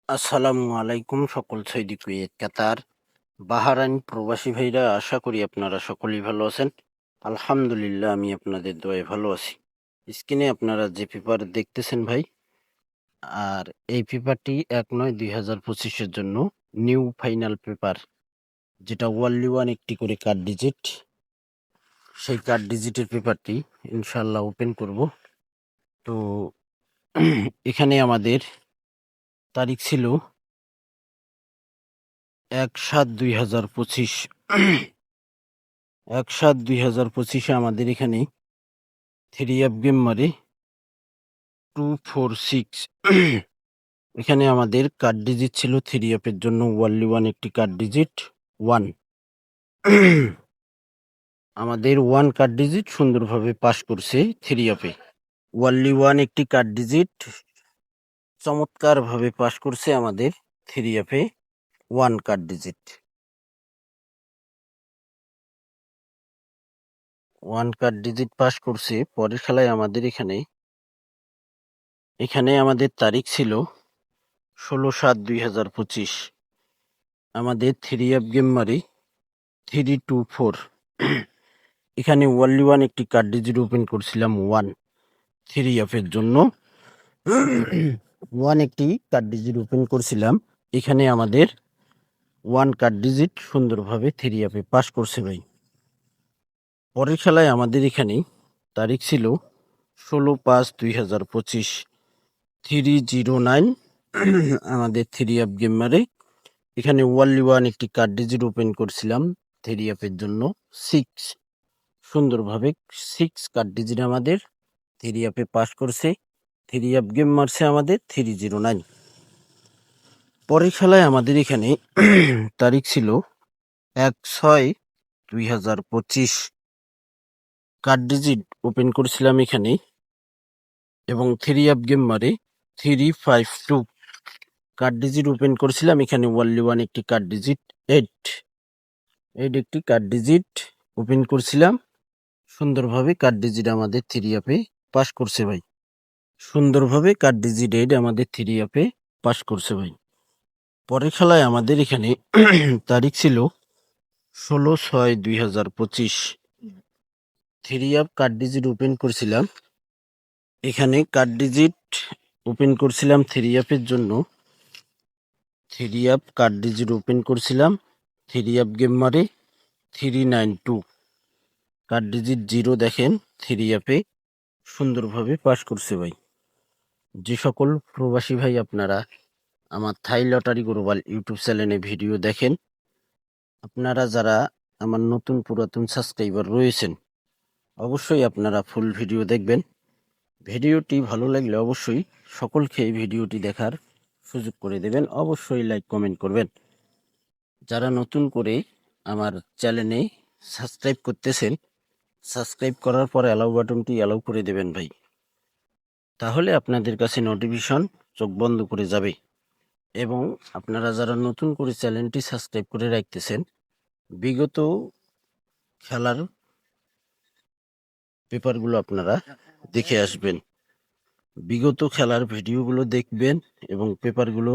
আসসালামু আলাইকুম সকল সৌদি কুয়েত কাতার বাহারাইন প্রবাসী ভাইরা, আশা করি আপনারা সকলেই ভালো আছেন। আলহামদুলিল্লাহ, আমি আপনাদের দোয়ায় ভালো আছি। স্ক্রিনে আপনারা যে পেপার দেখতেছেন ভাই, আর এই পেপারটি 1/9/2025-এর জন্য নিউ ফাইনাল পেপার, যেটা ওয়ানলি ওয়ান একটি করে কার্ড ডিজিট। সেই কার্ড ডিজিটের পেপারটি ইনশাল্লাহ ওপেন করব। তো এখানে আমাদের তারিখ ছিল 1/7/2025। 1/7/2025-এ আমাদের এখানে 3 অ্যাপ গেম মারে 246। এখানে আমাদের কার্ড ডিজিট ছিল 3 অ্যাপের জন্য ওয়ানলি ওয়ান একটি কার্ড ডিজিট 1। আমাদের ওয়ান কার্ড ডিজিট সুন্দরভাবে পাস করছে 3 অ্যাপে। ওয়ানলি ওয়ান একটি কার্ড ডিজিট চমৎকারভাবে পাস করছে আমাদের 3 অ্যাপে one card digit. One card digit pass করছে। পরের খেলায় আমাদের এখানে আমাদের তারিখ ছিল 16/7/2025। আমাদের 3 অ্যাপ গেম মারি 324। এখানে ওয়ানলি ওয়ান একটি কার্ড ডিজিট ওপেন করছিলাম 1। 3 অ্যাপের জন্য 1 একটি কার্ড ডিজিট ওপেন করছিলাম। এখানে আমাদের ওয়ান কার্ড ডিজিট সুন্দরভাবে 3 অ্যাপে পাস করছে ভাই। পরের খেলায় আমাদের এখানে তারিখ ছিল 16/5/2025। 309। আমাদের 3 অ্যাপ গেম মারে এখানে ওয়ানলি ওয়ান একটি কার্ড ডিজিট ওপেন করছিলাম 3 অ্যাপের জন্য 6। সুন্দরভাবে 6 কার্ড ডিজিট আমাদের 3 অ্যাপে পাস করছে। 3 অ্যাপ গেম মারছে আমাদের 309। পরের খেলায় আমাদের এখানে তারিখ ছিল 1/6/2025। কার্ড ডিজিট ওপেন করছিলাম এখানে এবং 3 অ্যাপ গেম মারে 352। কার্ড ডিজিট ওপেন করছিলাম এখানে ওয়ানলি ওয়ান একটি কার্ড ডিজিট 8। একটি কার্ড ডিজিট ওপেন করছিলাম। সুন্দরভাবে কার্ড ডিজিট আমাদের 3 অ্যাপে পাস করছে ভাই। সুন্দরভাবে কার্ড ডিজিট 8 আমাদের 3 অ্যাপে পাস করছে ভাই। পরের খেলায় আমাদের এখানে তারিখ ছিল 16/6/2025। 3 অ্যাপ কার্ড ডিজিট ওপেন করছিলাম এখানে কার্ড ডিজিট ওপেন করছিলাম 3 অ্যাপের জন্য 3 অ্যাপ কার্ড ডিজিট ওপেন করছিলাম 3 অ্যাপ গেম মারে 392। কার্ড ডিজিট 0 দেখেন 3 অ্যাপে সুন্দরভাবে পাস করছে ভাই। যে সকল প্রবাসী ভাই আপনারা আমার থাই লটারি গ্লোবাল ইউটিউব চ্যানেলে ভিডিও দেখেন, আপনারা যারা আমার নতুন পুরাতন সাবস্ক্রাইবার রয়েছেন, অবশ্যই আপনারা ফুল ভিডিও দেখবেন। ভিডিওটি ভালো লাগলে অবশ্যই সকলকে এই ভিডিওটি দেখার সুযোগ করে দেবেন। অবশ্যই লাইক কমেন্ট করবেন। যারা নতুন করে আমার চ্যানেলে সাবস্ক্রাইব করতেছেন, সাবস্ক্রাইব করার পর অ্যালাউ বাটনটি অ্যালাউ করে দেবেন ভাই। তাহলে আপনাদের কাছে নোটিফিকেশন চোখ বন্ধ করে যাবে। এবং আপনারা যারা নতুন করে চ্যানেলটি সাবস্ক্রাইব করে রাখতেছেন, বিগত খেলার পেপারগুলো আপনারা দেখে আসবেন। বিগত খেলার ভিডিওগুলো দেখবেন এবং পেপারগুলো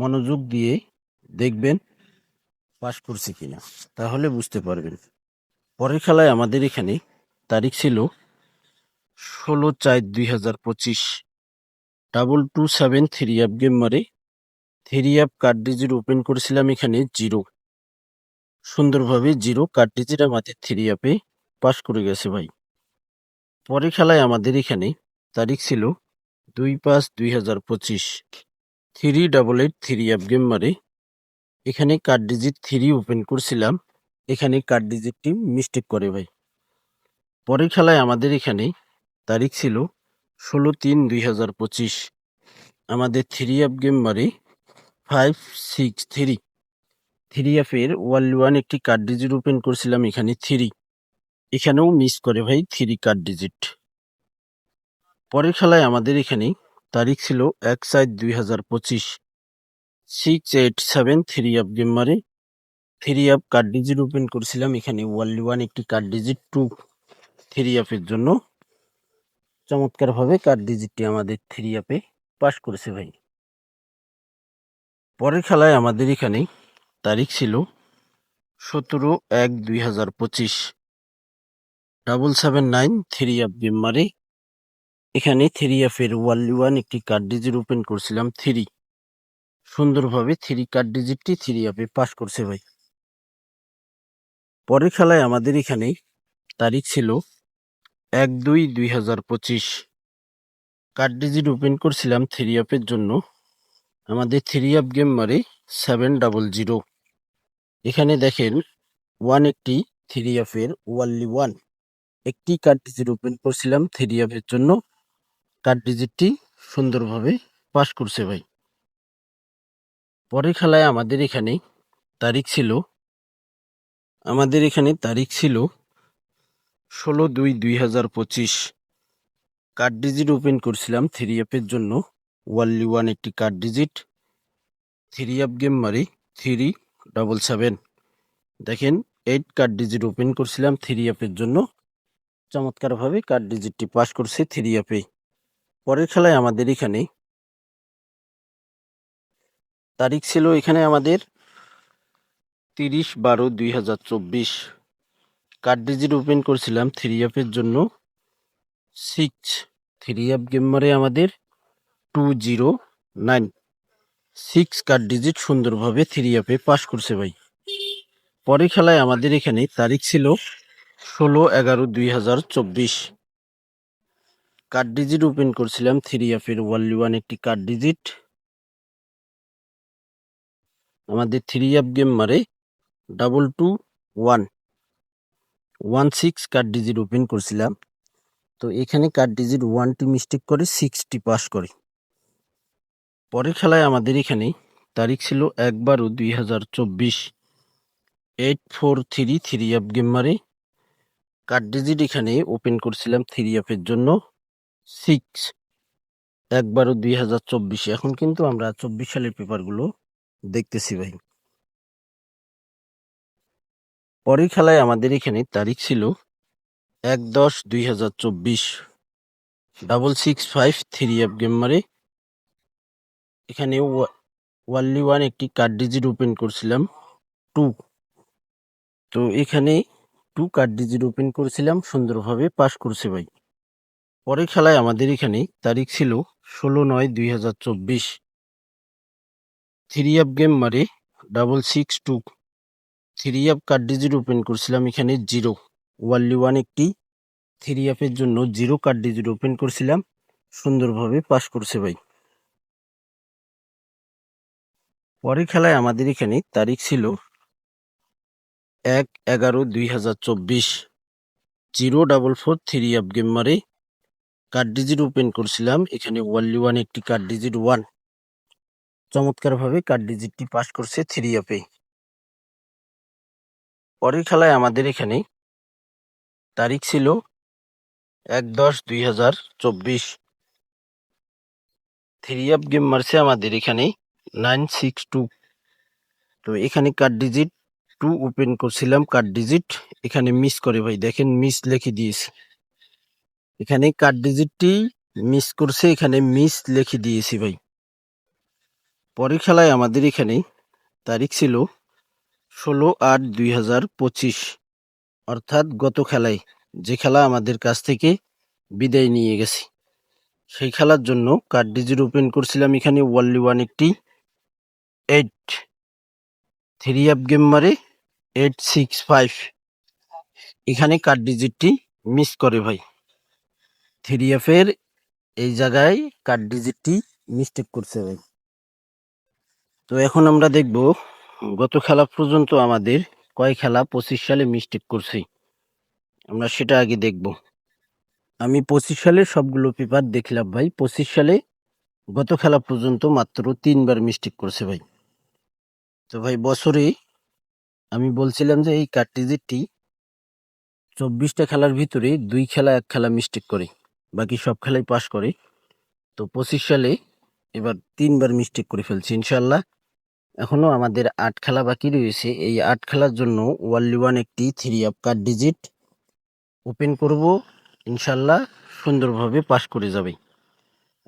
মনোযোগ দিয়ে দেখবেন পাস করছে কিনা, তাহলে বুঝতে পারবেন। পরের খেলায় আমাদের এখানে তারিখ ছিল 16/4/2025। 227 3 অ্যাপ গেম মারে 3 অ্যাপ কার্ড ডিজিট ওপেন করেছিলাম এখানে 0। সুন্দরভাবে 0 কার্ড ডিজিট আমাদের 3 অ্যাপে পাস করে গেছে ভাই। পরের খেলায় আমাদের এখানে তারিখ ছিল 2/5/2025। 388 3 অ্যাপ গেম মারে এখানে কার্ড ডিজিট 3 ওপেন করছিলাম, এখানে কার্ড ডিজিটটি মিস্টেক করে ভাই। পরের খেলায় আমাদের এখানে তারিখ ছিল 16/3/2025। আমাদের 3 অ্যাপ গেম মারে 563। 3 অ্যাপের ওয়ানলি ওয়ান একটি কার্ড ডিজিট ওপেন করছিলাম এখানে 3। এখানেও মিস করে ভাই 3 কার্ড ডিজিট। পরের খেলায় আমাদের এখানে তারিখ ছিল 1/4/2025। 687 3 অ্যাপ গেম মারে 3 অ্যাপ কার্ড ডিজিট ওপেন করছিলাম এখানে ওয়ানলি ওয়ান একটি কার্ড ডিজিট 2। 3 অ্যাপের জন্য চমৎকারভাবে কার্ড ডিজিটটি আমাদের 3 অ্যাপে পাস করেছে ভাই। পরের খেলায় আমাদের এখানে তারিখ ছিল 17/1/2025। 779 থ্রি আপ গেম মারে এখানে থ্রি আপের ওয়ানলি ওয়ান একটি কার্ড ডিজিট ওপেন করছিলাম থ্রি। সুন্দরভাবে থ্রি কার্ড ডিজিটটি থ্রি আপে পাস করছে ভাই। পরের খেলায় আমাদের এখানে তারিখ ছিল 1/2/2025। কার্ড ডিজিট ওপেন করছিলাম থ্রি আপের জন্য। আমাদের থ্রি আপ গেম মারে 700। এখানে দেখেন ওয়ান একটি থ্রি আপের ওয়ানলি ওয়ান একটি কার্ড ডিজিট ওপেন করছিলাম থ্রি আপের জন্য। কার্ড ডিজিটটি সুন্দরভাবে পাস করছে ভাই। পরের খেলায় আমাদের এখানে তারিখ ছিল 16/2/2025। কার্ড ডিজিট ওপেন করছিলাম থ্রি আপের জন্য ওয়ানলি ওয়ান একটি card digit. Three up game মারি 377। দেখেন 8 কার্ড ডিজিট ওপেন করছিলাম থ্রি আপের জন্য। চমৎকারভাবে কার্ড ডিজিটটি পাস করছে থ্রি আপে। পরের খেলায় আমাদের এখানে তারিখ ছিল এখানে আমাদের 30/12/2024। কার্ড ডিজিট ওপেন করছিলাম থ্রি আপের জন্য 6। থ্রি আপ গেম মারে আমাদের 209। 6 কার্ড ডিজিট সুন্দরভাবে থ্রি আপে পাস করছে ভাই। পরের খেলায় আমাদের এখানে তারিখ ছিল 16/11/2024। কার্ড ডিজিট ওপেন করছিলাম থ্রি আপের ওয়ানলি ওয়ান একটি কার্ড ডিজিট। আমাদের থ্রি আপ গেম মারে 22116 কার্ড ডিজিট ওপেন করছিলাম। তো এখানে কার্ড ডিজিট 1টি মিস্টেক করে 6টি পাস করে। পরের খেলায় আমাদের এখানে তারিখ ছিল 1/12/2024। 843 থ্রি আপ গেম মারে কার্ড ডিজিট এখানে ওপেন করছিলাম থ্রি আপের জন্য 6। 1/12/2024। এখন কিন্তু আমরা 24 সালের পেপারগুলো দেখতেছি ভাই। পরের খেলায় আমাদের এখানে তারিখ ছিল 1/10/2024। 665 থ্রি আপ গেম মারে এখানে ওয়ানলি ওয়ান একটি কার্ড ডিজিট ওপেন করছিলাম 2। তো এখানে 2 কার্ড ডিজিট ওপেন করেছিলাম সুন্দরভাবে পাস করছে ভাই। পরের খেলায় আমাদের এখানে তারিখ ছিল 16/9/2024। থ্রি আপ গেম মারে 662। Three up card digit open করছিলাম এখানে 0। ওয়ানলি ওয়ান একটি থ্রি আপের জন্য 0 কার্ড ডিজিট ওপেন করছিলাম সুন্দরভাবে পাস করছে ভাই। পরের খেলায় আমাদের এখানে তারিখ ছিল 1/11/2024। 044 থ্রি আপ গেম মারে কার্ড ডিজিট ওপেন করছিলাম এখানে ওয়ানলি ওয়ান একটি কার্ড ডিজিট 1। চমৎকারভাবে কার্ড ডিজিটটি পাস করছে থ্রি আপে। পরের খেলায় আমাদের এখানে তারিখ ছিল 1/10/2024। থ্রি আপ গেম মারছে আমাদের এখানে 962। তো এখানে কার্ড ডিজিট 2 ওপেন করছিলাম কার্ড ডিজিট এখানে মিস করে ভাই। দেখেন মিস লিখে দিয়েছে এখানে কার্ড ডিজিটটি মিস করছে এখানে মিস লিখে দিয়েছি ভাই। পরের খেলায় আমাদের এখানে তারিখ ছিল 16/8/2025। অর্থাৎ গত খেলায় যে খেলা আমাদের কাছ থেকে বিদায় নিয়ে গেছে সেই খেলার জন্য কার্ড ডিজিট ওপেন করছিলাম এখানে ওয়ানলি ওয়ান একটি 8। থ্রি আপ গেম মারে 865। এখানে কার্ড ডিজিটটি মিস করে ভাই। থ্রি আপের এই জায়গায় কার্ড ডিজিটটি মিস্টেক করছে ভাই। তো এখন আমরা দেখব গত খেলা পর্যন্ত আমাদের কয় খেলা 25 সালে মিস্টেক করছে আমরা সেটা আগে দেখব। আমি 25 সালের সবগুলো পেপার দেখলাম ভাই। 25 সালে গত খেলা পর্যন্ত মাত্র 3বার মিস্টেক করছে ভাই। তো ভাই বছরে আমি বলছিলাম যে এই কার্ড ডিজিটটি 24টা খেলার ভিতরে 2 খেলা 1 খেলা মিস্টেক করে বাকি সব খেলাই পাস করে। তো 25 সালে এবার 3বার মিস্টেক করে ফেলছি ইনশাল্লাহ। এখনো আমাদের 8 খেলা বাকি রয়েছে। এই 8 খেলার জন্য ওয়ানলি ওয়ান একটি three up card digit open করব ইনশাল্লাহ সুন্দরভাবে পাস করে যাবে।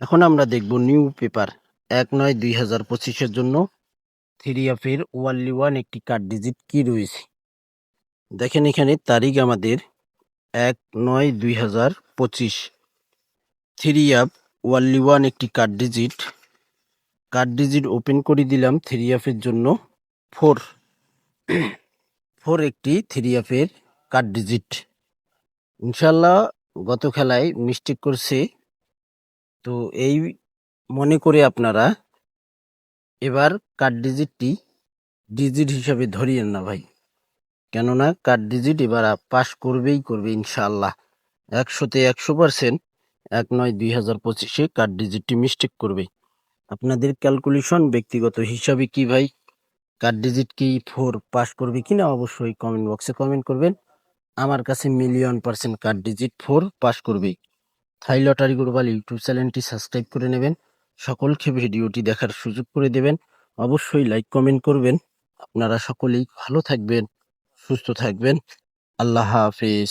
এখন আমরা দেখব নিউ পেপার 1/9/2025-এর জন্য থ্রি অ্যাপের ওয়ানলি ওয়ান একটি কার্ড ডিজিট কি রয়েছে। দেখেন এখানে তারিখ আমাদের 1/9/2025। থ্রি অ্যাপ ওয়ানলি ওয়ান একটি কার্ড ডিজিট ওপেন করে দিলাম। থ্রি অ্যাপের জন্য ফোর একটি থ্রি অ্যাপের কার্ড ডিজিট। ইনশাল্লাহ গত খেলায় মিস্টেক করছে, তো এই মনে করে আপনারা এবার কার্ড ডিজিটটি ডিজিট হিসাবে ধরিয়েন না ভাই, কেননা কার্ড ডিজিট এবার পাস করবে ইনশাআল্লাহ 100-তে 100%। 1/9/2025 কার্ড ডিজিটটি মিস্টেক করবে। আপনাদের ক্যালকুলেশন ব্যক্তিগত হিসাবে কি ভাই, কার্ড ডিজিট কি 4 পাস করবে কিনা অবশ্যই কমেন্ট বক্সে কমেন্ট করবেন। আমার কাছে মিলিয়ন% কার্ড ডিজিট 4 পাস করবে। থাই লটারি গ্লোবাল ইউটিউব চ্যানেলটি সাবস্ক্রাইব করে নেবেন, সকলকে ভিডিওটি দেখার সুযোগ করে দেবেন, অবশ্যই লাইক কমেন্ট করবেন। আপনারা সকলেই ভালো থাকবেন, সুস্থ থাকবেন। আল্লাহ হাফেজ।